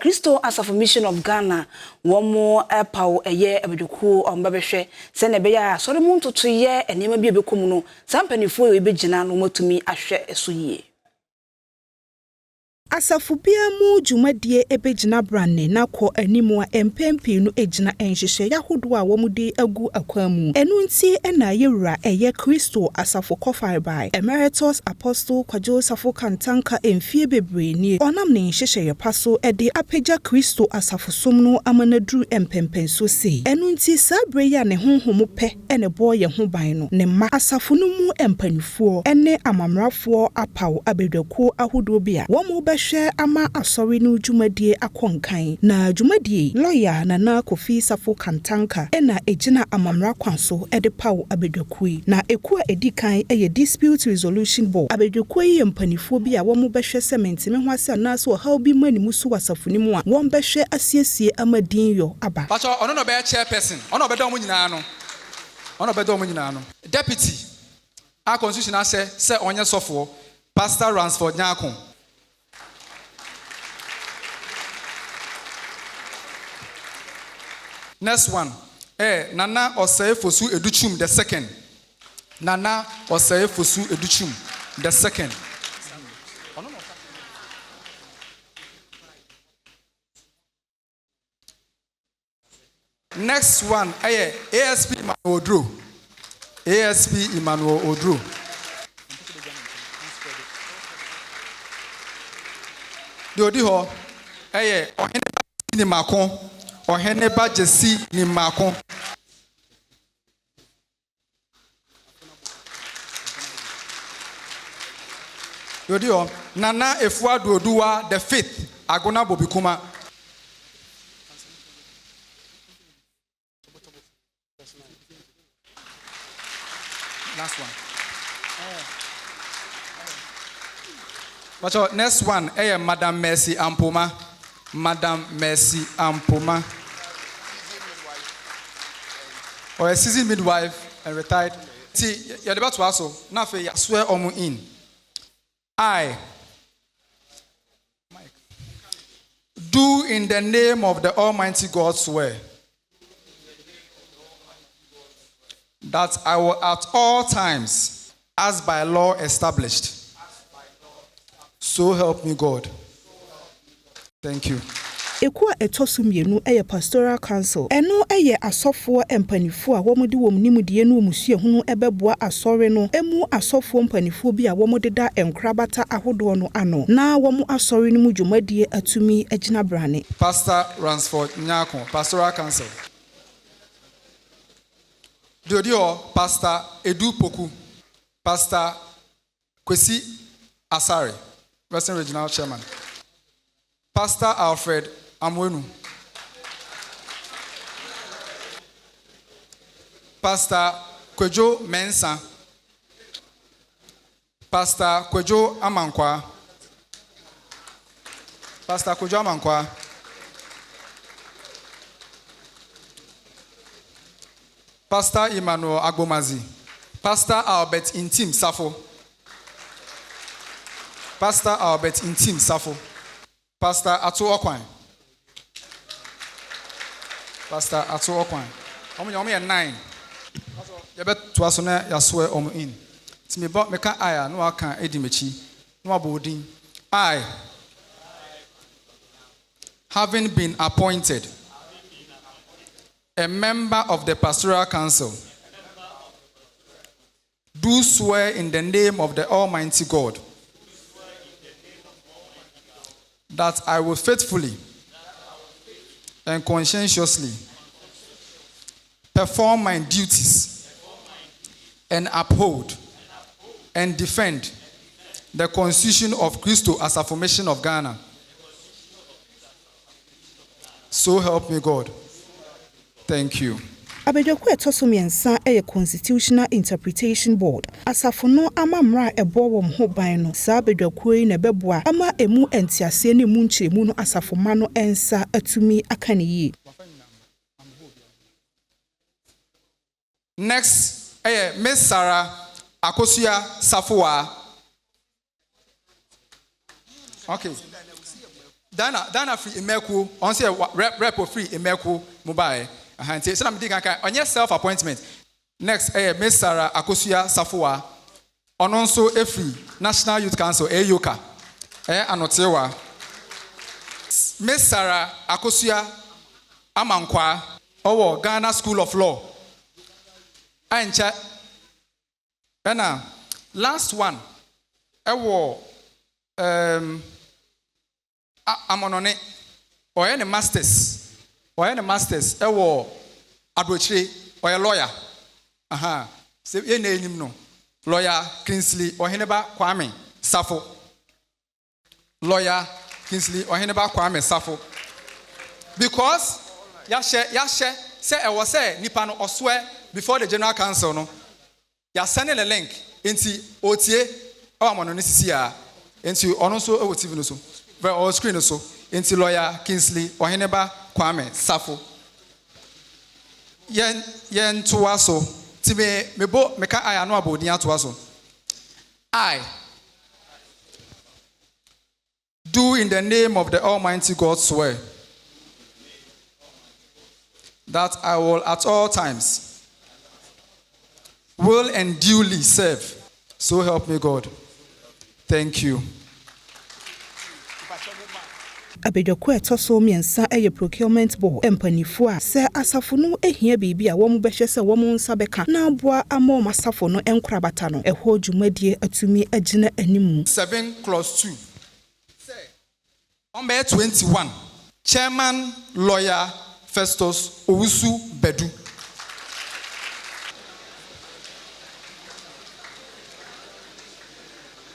Christo Asafo Mission of Ghana, one more power a year abeduku on babeshe, send a beya, sorry moon to year and never be a becumuno, some penny for a bejana no to me a share a suye. Asafubia mu jumadie ebegina brane na ko animu a empempi no egina enhyehyɛ yahodo a wɔmude agu akwamu enu nti na yewura eye Kristo asafo kɔfare bai Emeritus Apostle Kwadwo Safo Kantanka emfie bebre ni onam ne nhyehyɛ paso de apagya Kristo asafo som no amanaduru empempen so sei enu nti sabre ya ne honhom pɛ ene bo ye ho ban no ne ma asafo no mu empanifuo ene amamrafoɔ apaw abedwako ahodo bia wɔn hwɛ ama asɔre no dwumadie akonkan na dwumadie lawyer Nana Kofi Safo Kantanka ena egina amamra kwanso de paw abedwakui na eku a edikan eye dispute resolution board abedwakui yempanifo bi a wɔn bɛhwɛ cement me ho ase na so how bi manimu so wasafo ni mu a wɔn bɛhwɛ asiesie amadin yo aba pacho ono no be chairperson ono obeda mo nyina no deputy a constitution ase se onye sofo Pastor Ransford Nyakon. Next one, Nana Osei Fosu Educhum the second. Nana Osei Fosu Educhum the second. Next one, ASP Emmanuel Odro. ASP Emmanuel Odro. The Odiho, Ohene ni Macon. Ohene ba jesi ni makon. Yodio Nana Efuadu Oduwa the fifth Agona Bobikuma. Last one. But next one, Madam Mercy Ampoma. Madam Mercy Ampoma. Or a seasoned midwife and retired. See, you're about to also. Now, I swear on in. I do in the name of the Almighty God swear that I will at all times, as by law established, so help me God. Thank you. Ekwa etosumienu eye pastoral council eno eye asofo empanifo a womudi womnimudie no musie hunu ebeboa asore no emu asofo empanifo bi a womudeda enkrabata ahodo no ano na womu asore no mudwumadie atumi agina brane. Pastor Ransford Nyakon, pastoral council. Diodio Pastor Edu Poku, Pastor Kwesi Asare, Western Regional Chairman. Pastor Alfred Amwenu. Pastor Kwejo Mensa. Pastor Kwejo Amankwa. Pastor Kwejo Amankwa. Pastor Emmanuel Agbomazi. Pastor Albert Intim Safo. Pastor Albert Intim Safo. Pastor Adwoa. Pastor Adwoa. Omo 9. You bet to us na ya swear omo in. Ti me bo me ka aya no aka edimechi. No abodin. I having been appointed a member of the pastoral council do swear in the name of the Almighty God that I will faithfully and conscientiously perform my duties and uphold and defend the Constitution of Christo as a formation of Ghana. So help me God. Thank you. Abedwako etosumiensa eye Constitutional Interpretation Board. Asafo no amamra ebo wom ho ban no. Sa abedwako yi na beboa ama emu entiase ne mu nkyeremu no asafo ma no ensa atumi akane yi. Next, Miss Sarah Akosua Safoa. Okay. Dana free Emeku, on say rep free Emeku mobile. Say some dig on your self-appointment. Next, Miss Sarah Akosua Safua, on also a free National Youth Council, Yoka, Anotewa. Miss Sarah Akosua Amankwa, or Ghana School of Law. And last one, I'm on it, or any masters, Adwoa, or a lawyer. Say your name no. Lawyer Kingsley or Heneba Kwame Safo. Lawyer Kingsley or Heneba Kwame Safo. Because Yashe say I was say Nipano or swear before the General Council no. You are sending a link into OTA or Mononesia into also OTV so. Very on screen also into Lawyer Kingsley or Heneba Kwame Safo. Yen tuaso. Meka I know about the answer. I do in the name of the Almighty God swear that I will at all times will and duly serve. So help me God. Thank you. Abedwako etoso miensa eye procurement board empanifo a se asafo no ehia bibi a wo mo behwe se wo mo nsa beka na aboa ama masafo no enkrabata no eho dwumadie atumi agina animu 7:2 say on May 21 chairman lawyer Festus Owusu Bedu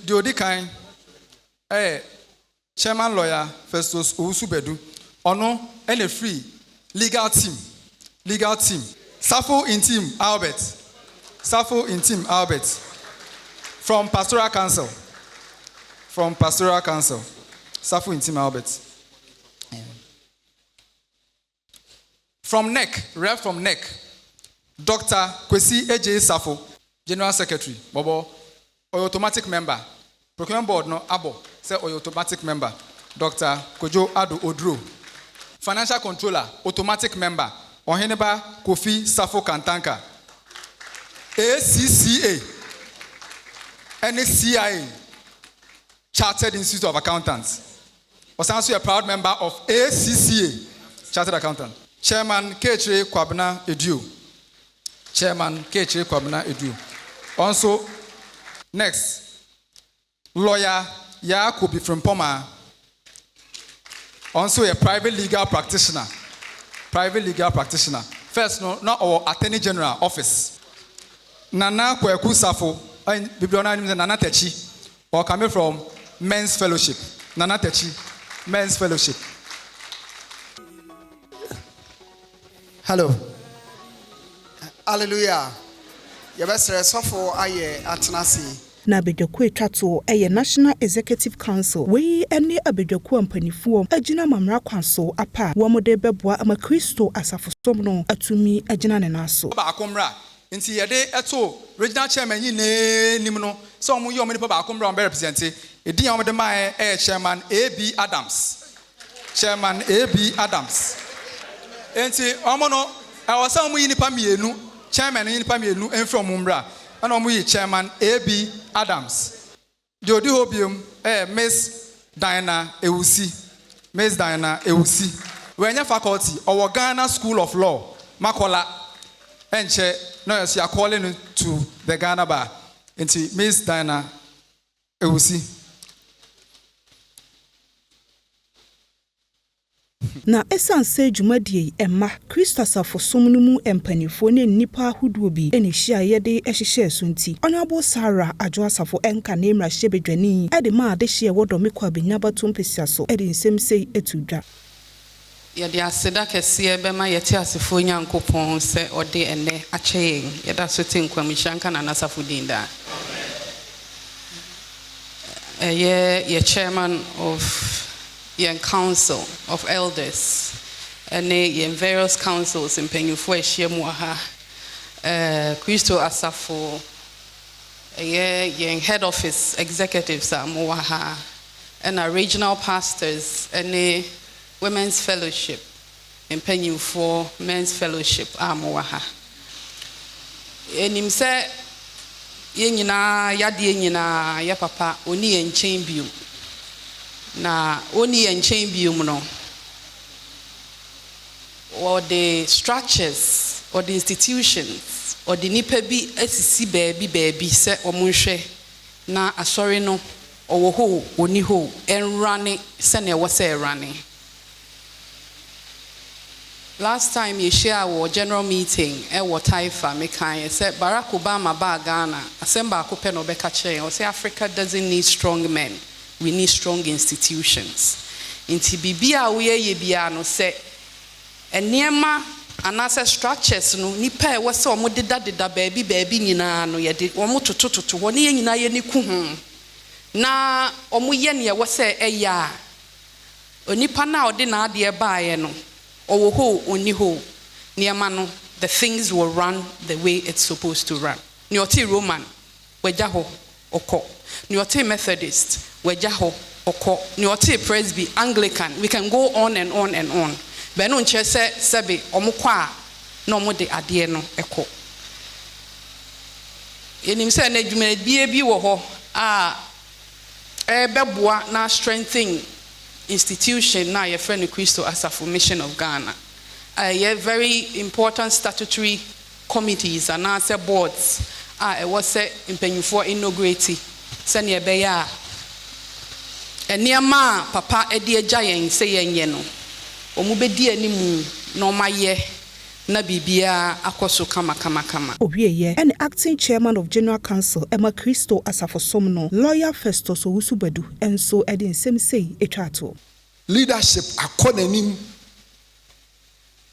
Diodikan chairman lawyer Festus Owusu Bedu ono and free legal team Safo in team Albert from pastoral council Safo in team Albert from NEC Dr. Kwesi AJ Safo general secretary Bobo or automatic member procurement board no abo say or automatic member Dr. Kojo Ado Odro financial controller automatic member Oheneba Kofi Safo Kantanka ACCA NCIA Chartered Institute of Accountants was also a proud member of ACCA Chartered Accountant Chairman K.H. Kwabena Edu also next lawyer Yakubi from Poma, also a private legal practitioner. First, not our Attorney General office. Nana Kweku Safo, Bibliona Nana Techi, or coming from Men's Fellowship. Nana Techi, Men's Fellowship. Hello. Hallelujah. Your best Safo aye atenasi. Na Abedwako etwato eye National Executive Council we ene Abedwako ampanifuo agina mamra kwanso apa wo mode beboa ama Kristo asafosom no atumi agina ne naso ba akomra nti yede eto regional chairman yi ne nim no so omo yi omo ni ba akomra on be represent edin omo de man chairman AB Adams nti omo no awasa omo yi nipa mienu chairman yi nipa mienu enfrom mbra and omo chairman AB Adams. The odi hobium Miss Diana Ewusi. When your faculty or Ghana School of Law, Makola, and che no you are calling to the Ghana bar. Into Miss Diana Ewusi. Na esan se dwumadie emma Christopher fosom no mu empanifo ne nipa huduo bi ene hia yede ehhehye sunti Honorable Sarah Adwoa Safo enka na emra hye bedwani ede ma de hye wodome kwa benyaba tompesia so ede nsem sei etudwa yede aseda kese bema yete asefo nyankopon se ode ene akyeye yeda so tinkwamishanka na nasafo dinda ye chairman of Yen council of elders and yen various councils in Penyufo Eshiemwaha Kristo Asafo yen head office executives Mowaha and our regional pastors and a women's fellowship and penny for men's fellowship Amoaha. And him say Yenina Yadi Yenina ya papa oni en chambium na oni en chambium no or the structures or the institutions or the nipa bi asisi baby se omunhwe na asori no owo ho oni ho enrane se na wo se rane. Last time you share our general meeting what Taifa mekan said Barack Obama ba Ghana asemba akope no beka kire o say Africa doesn't need strong men, we need strong institutions. Inti bibia we ye bia no say enema anase structures no nipa e wo se omo deda baby nyina no ye de omo totototo woni ye nyina ye ni ku ho na omo ye ne wo se eya onipa na ode na ade ba ye no owo ho oni ho niema no the things will run the way it's supposed to run. Ni oti Roman weja ho okọ, ni oti Methodist weja ho okọ, ni oti Presby Anglican, we can go on and on and on. Be no nche se sebe omukọ a na omo de ade no ekọ. Enim se na adwuma bie bi wo ho a beboa na strengthen institution na your friend Christo Asafo Mission of Ghana. Very important statutory committees and answer boards. It was said in Penyufo inaugurate. Send ye beya. And near ma papa edi giant say yeno. Omubedi animu no ma ye. Na bibia akoso kama. Obieye and acting chairman of General Council Emma Christo Asafo Somno, lawyer Festus Owusubedu, and so Edin Sem say etrato. Leadership akonanim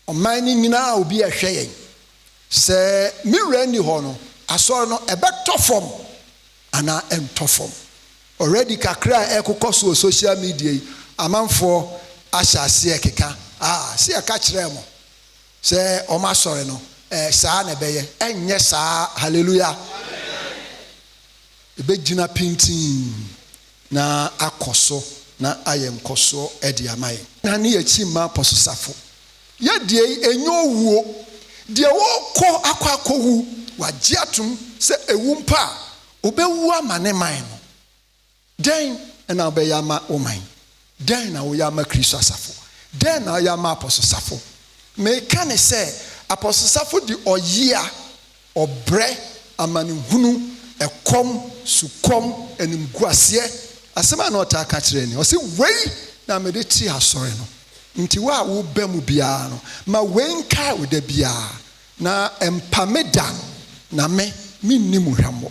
omani nyina obi ahwe se mirror ni ho no asoro no ebeto form ana ento form already kakra ekokoso social media amanfo ahyase ekeka se eka kire mo se o ma sore no saa na beye enye saa hallelujah ebegina pintin na akoso na ayem koso edi amaye na ne yachi ma pososafo ye die enyo wuo die wo kọ akwakowu wagye atum se ewumpa obewu amane man no den na obeyama oman den na oyama Kristo asafo den na oyama pososafo me kan se apososafo di oyia obre amanehunu ekom sukom enimguasie asema na ota ka kire ni o se wei na me de ti asore no nti wa wo bemu bia no ma wenka wo da bia na empameda na me minnimu hwamo